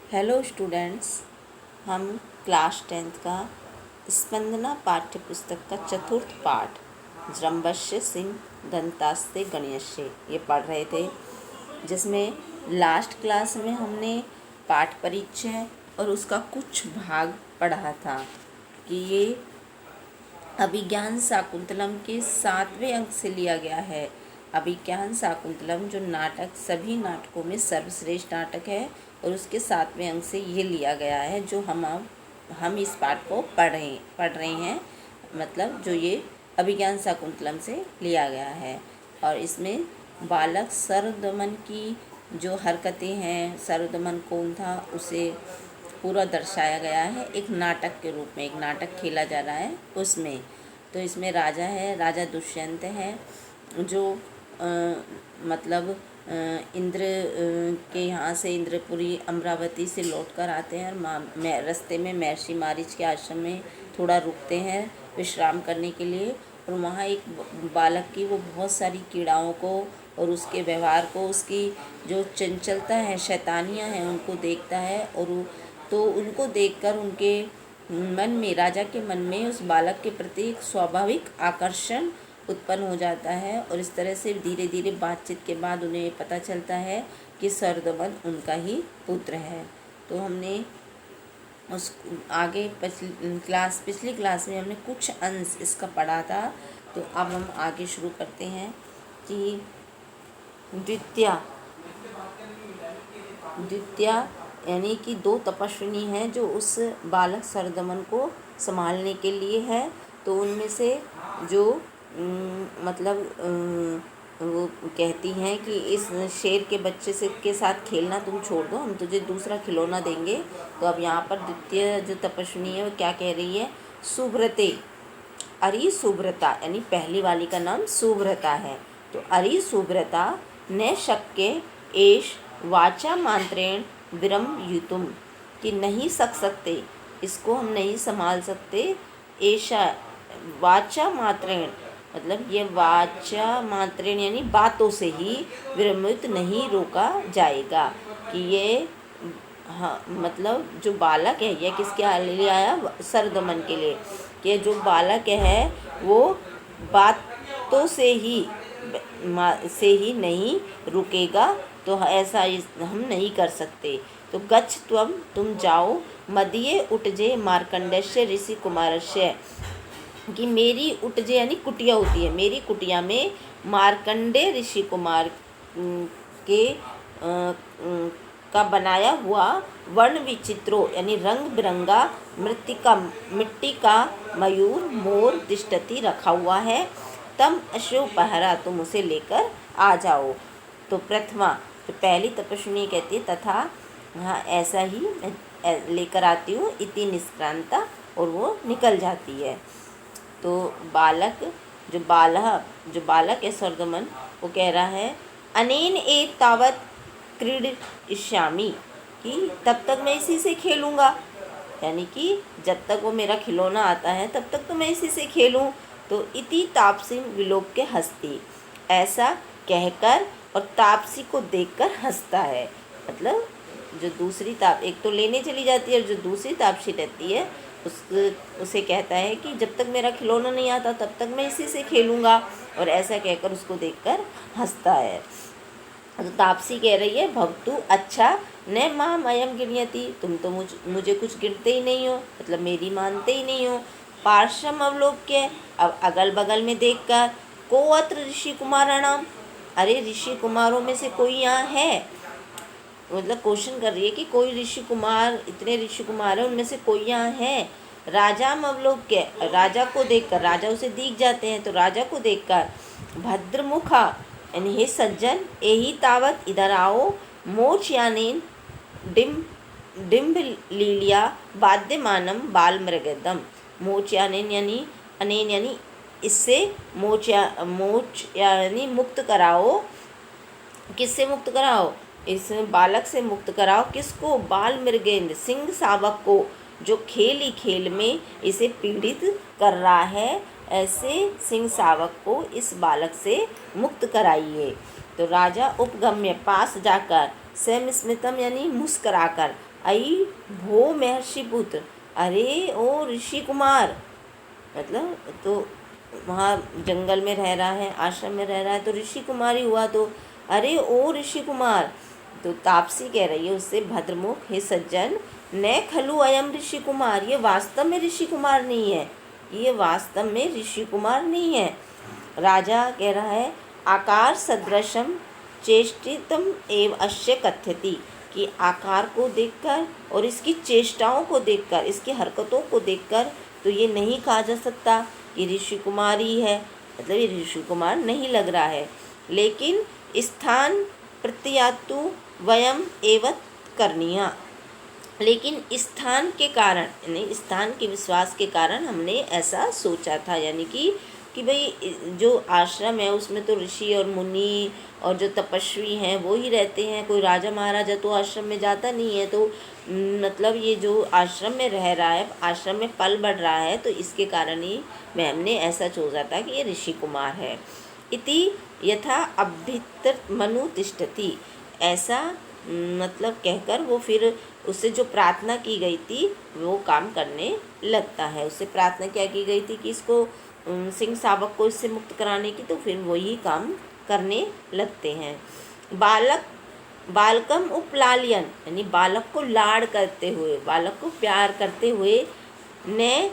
Hello students, हम class 10th का स्पंदना पाठ्य पुस्तक का चतुर्थ पाठ जृंभस्य सिंह दंतास्ते गणयस्य ये पढ़ रहे थे, जिसमें लास्ट क्लास में हमने पाठ परिचय और उसका कुछ भाग पढ़ा था कि ये अभिज्ञान शाकुंतलम के 7वें अंक से लिया गया है। अभिज्ञान शाकुंतलम जो नाटक सभी नाटकों में सर्वश्रेष्ठ नाटक है और उसके 7वें अंक से ये लिया गया है जो हम इस पाठ को पढ़ रहे हैं। मतलब जो ये अभिज्ञान शाकुंतलम से लिया गया है और इसमें बालक सर्वदमन की जो हरकतें हैं, सर्वदमन कौन था उसे पूरा दर्शाया गया है। एक नाटक के रूप में एक नाटक खेला जा रहा है उसमें। तो इसमें राजा है, राजा दुष्यंत है जो मतलब इंद्र के यहाँ से इंद्रपुरी अमरावती से लौटकर आते हैं और रास्ते में महर्षि मारीच के आश्रम में थोड़ा रुकते हैं विश्राम करने के लिए। और वहाँ एक बालक की वो बहुत सारी कीड़ाओं को और उसके व्यवहार को, उसकी जो चंचलता है, शैतानियाँ हैं, उनको देखता है। और तो उनको देखकर उनके मन में, राजा के मन में उस बालक के प्रति एक स्वाभाविक आकर्षण उत्पन्न हो जाता है। और इस तरह से धीरे धीरे बातचीत के बाद उन्हें पता चलता है कि सर्वदमन उनका ही पुत्र है। तो हमने उस आगे पिछली क्लास में हमने कुछ अंश इसका पढ़ा था। तो अब हम आगे शुरू करते हैं कि द्वितीया यानी कि 2 तपस्विनी हैं जो उस बालक सर्वदमन को संभालने के लिए है। तो उनमें से जो मतलब वो कहती हैं कि इस शेर के बच्चे से के साथ खेलना तुम छोड़ दो, हम तुझे दूसरा खिलौना देंगे। तो अब यहाँ पर द्वितीय जो तपस्विनी है वो क्या कह रही है? सुब्रते, अरि सुब्रता, यानी पहली वाली का नाम सुब्रता है। तो अरि सुब्रता न शक्य एष वाचा मात्रेण विरमयुतुम, कि नहीं सकते, इसको हम नहीं संभाल सकते। ऐसा वाचा मात्रेण, मतलब ये वाचा मात्रेण यानी बातों से ही, विरमित नहीं रोका जाएगा। कि ये मतलब जो बालक है यह किसके लिए आया? सर्वदमन के लिए। कि जो बालक है वो बातों से ही नहीं रुकेगा, तो ऐसा हम नहीं कर सकते। तो गच्छ त्वम, तुम जाओ, मदीये उटजे मार्कंडेय ऋषि कुमारस्य, कि मेरी उटजे यानी कुटिया होती है, मेरी कुटिया में मार्कंडेय ऋषि कुमार के का बनाया हुआ वर्ण विचित्रो यानी रंग बिरंगा मिट्टी का मयूर मोर तिष्ठति रखा हुआ है। तम अशो पहरा, तुम उसे लेकर आ जाओ। तो प्रथमा, तो पहली तपस्विनी कहती है तथा, हाँ ऐसा ही लेकर आती हूँ, इति निष्क्रांता, और वो निकल जाती है। तो जो बालक है सर्वदमन, वो कह रहा है अनेन एक तावत क्रीडिष्यामि, कि तब तक मैं इसी से खेलूँगा, यानी कि जब तक वो मेरा खिलौना आता है तब तक तो मैं इसी से खेलूँ। तो इति तापसी विलोक के हंसती, ऐसा कहकर और तापसी को देखकर हंसता है। मतलब जो दूसरी एक तो लेने चली जाती है और जो दूसरी तापसी रहती है उसे कहता है कि जब तक मेरा खिलौना नहीं आता तब तक मैं इसी से खेलूँगा, और ऐसा कहकर उसको देखकर हंसता है। तो तापसी कह रही है भवतु अच्छा न माम अयम गिण्यति, तुम तो मुझे कुछ गिनते ही नहीं हो, मतलब मेरी मानते ही नहीं हो। पार्श्वम अवलोक्य, अब अगल बगल में देखकर, को अत्र ऋषि कुमाराणाम, अरे ऋषि कुमारों में से कोई यहाँ है, मतलब क्वेश्चन कर रही है कि कोई ऋषि कुमार, इतने ऋषि कुमार हैं उनमें से कोई यहाँ है। राजा अवलोक्य, राजा को देखकर, राजा उसे दिख जाते हैं, तो राजा को देखकर भद्रमुखा, यानी हे सज्जन, एही तावत, इधर आओ, मोच यानेन डिम्ब लीलिया वाद्यमानम बाल मृगदम, मोच यानेन यानी अनेन यानी इससे, मोच यानी मुक्त कराओ, किससे मुक्त कराओ? इस बालक से मुक्त कराओ। किसको? बाल मृगेंद्र, सिंह शावक को, जो खेल ही खेल में इसे पीड़ित कर रहा है, ऐसे सिंह शावक को इस बालक से मुक्त कराइए। तो राजा उपगम्य, पास जाकर, स्वयं स्मितम यानी मुस्कराकर, अई भो महर्षि पुत्र, अरे ओ ऋषि कुमार, मतलब तो वहाँ जंगल में रह रहा है, आश्रम में रह रहा है, तो ऋषि कुमार ही हुआ। तो अरे ओ ऋषि कुमार, तो तापसी कह रही है उससे, भद्रमुख, हे सज्जन, न खलु अयम ऋषि कुमार, ये वास्तव में ऋषि कुमार नहीं है, ये वास्तव में ऋषि कुमार नहीं है। राजा कह रहा है, आकार सदृशम चेष्टितम एव अश्य कथ्यति, कि आकार को देखकर और इसकी चेष्टाओं को देखकर, इसकी हरकतों को देखकर तो ये नहीं कहा जा सकता कि ऋषि कुमार ही है, मतलब ये ऋषि कुमार नहीं लग रहा है। लेकिन स्थान प्रत्यातु वयम एवं करनीया, लेकिन स्थान के कारण, यानी स्थान के विश्वास के कारण हमने ऐसा सोचा था, यानी कि भाई जो आश्रम है उसमें तो ऋषि और मुनि और जो तपस्वी हैं वो ही रहते हैं, कोई राजा महाराजा तो आश्रम में जाता नहीं है। तो मतलब ये जो आश्रम में रह रहा है, आश्रम में पल बढ़ रहा है, तो इसके कारण ही मैम ऐसा सोचा था कि ये ऋषि कुमार है। इति यथा अभ्यतर मनु तिष्ठति, ऐसा मतलब कहकर वो फिर उससे जो प्रार्थना की गई थी वो काम करने लगता है। उससे प्रार्थना क्या की गई थी कि इसको सिंह शावक को इससे मुक्त कराने की, तो फिर वही काम करने लगते हैं। बालकम उपलालियन, यानी बालक को लाड़ करते हुए, बालक को प्यार करते हुए, न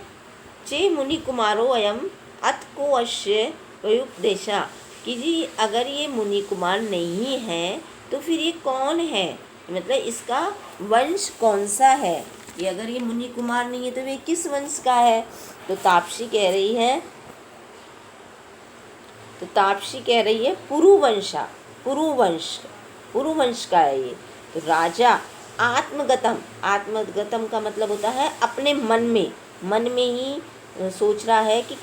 चे मुनि कुमारो अयम अथ को अश्य उपदेशा, कि जी अगर ये मुनि कुमार नहीं है तो फिर ये कौन है, मतलब इसका वंश कौन सा है, ये अगर ये मुनि कुमार नहीं है तो वे किस वंश का है। तो तापसी कह रही है, पुरुवंशा, पुरुवंश का है ये। तो राजा आत्मगतम का मतलब होता है अपने मन में ही सोच रहा है कि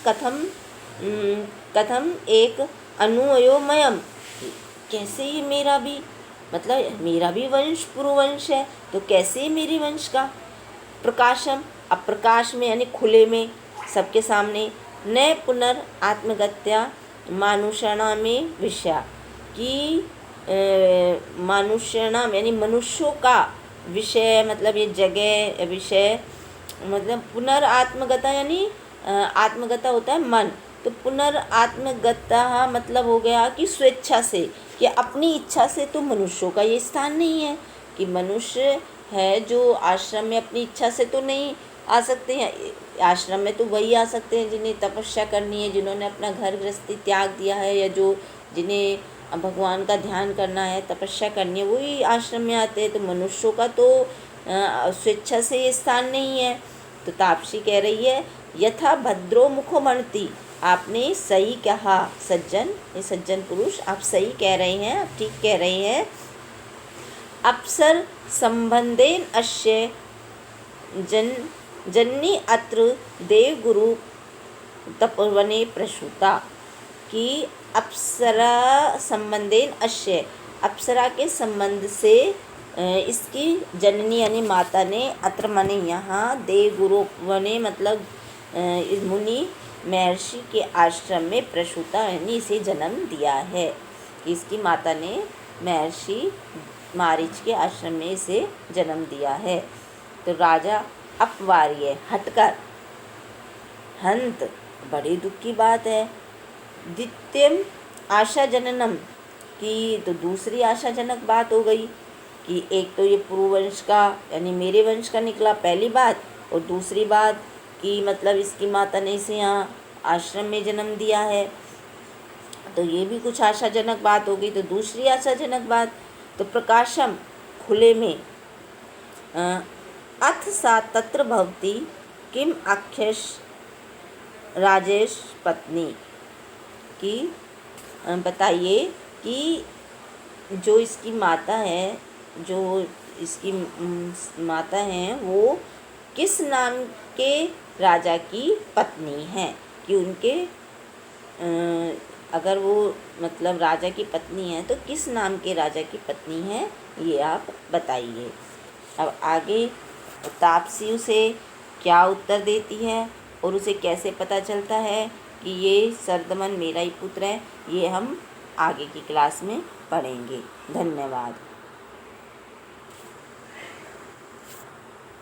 कथम एक अनुयोमयम, कैसे ये मेरा भी वंश पुरुवंश है, तो कैसे मेरे वंश का प्रकाशम, अब प्रकाश में यानी खुले में सबके सामने, न पुनर् आत्मगत्या मानुषाणा में विषया, कि मानुष्याणाम यानी मनुष्यों का विषय, मतलब ये जगह विषय, मतलब पुनर्आत्मगता यानी आत्मगता होता है मन, तो पुनर्आत्मगता मतलब हो गया कि स्वेच्छा से, कि अपनी इच्छा से तो मनुष्यों का ये स्थान नहीं है, कि मनुष्य है जो आश्रम में अपनी इच्छा से तो नहीं आ सकते हैं। आश्रम में तो वही आ सकते हैं जिन्हें तपस्या करनी है, जिन्होंने अपना घर गृहस्थी त्याग दिया है, या जो जिन्हें भगवान का ध्यान करना है, तपस्या करनी है, वही आश्रम में आते हैं। तो मनुष्यों का तो स्वेच्छा से ये स्थान नहीं है। तो तापसी कह रही है, यथा भद्रो मुखो मणति, आपने सही कहा सज्जन, ये सज्जन पुरुष आप सही कह रहे हैं, आप ठीक कह रहे हैं। अप्सर संबंधेन अश्य जन्नी अत्र देवगुरु तपोवने प्रसूता, कि अप्सरा संबंधेन अश्य, अप्सरा के संबंध से इसकी जननी यानी माता ने, अत्र माने यहाँ, देवगुरु वने मतलब इस मुनि महर्षि के आश्रम में प्रसूता यानी इसे जन्म दिया है, कि इसकी माता ने महर्षि मारीच के आश्रम में इसे जन्म दिया है। तो राजा अपवार्य हटकर, हंत बड़ी दुख की बात है, द्वितीयम आशा जननम, की तो दूसरी आशाजनक बात हो गई कि एक तो ये पुरुवंश का यानी मेरे वंश का निकला पहली बात, और दूसरी बात कि मतलब इसकी माता ने इसे यहाँ आश्रम में जन्म दिया है, तो ये भी कुछ आशाजनक बात हो गई। तो दूसरी आशाजनक बात, तो प्रकाशम खुले में, अथ सा तत्र भवती किम अक्षेश राजेश पत्नी, की बताइए कि जो इसकी माता है, जो इसकी माता हैं वो किस नाम के राजा की पत्नी हैं, कि उनके अगर वो मतलब राजा की पत्नी है तो किस नाम के राजा की पत्नी है, ये आप बताइए। अब आगे तापसी उसे क्या उत्तर देती है और उसे कैसे पता चलता है कि ये सरदमन मेरा ही पुत्र है, ये हम आगे की क्लास में पढ़ेंगे। धन्यवाद।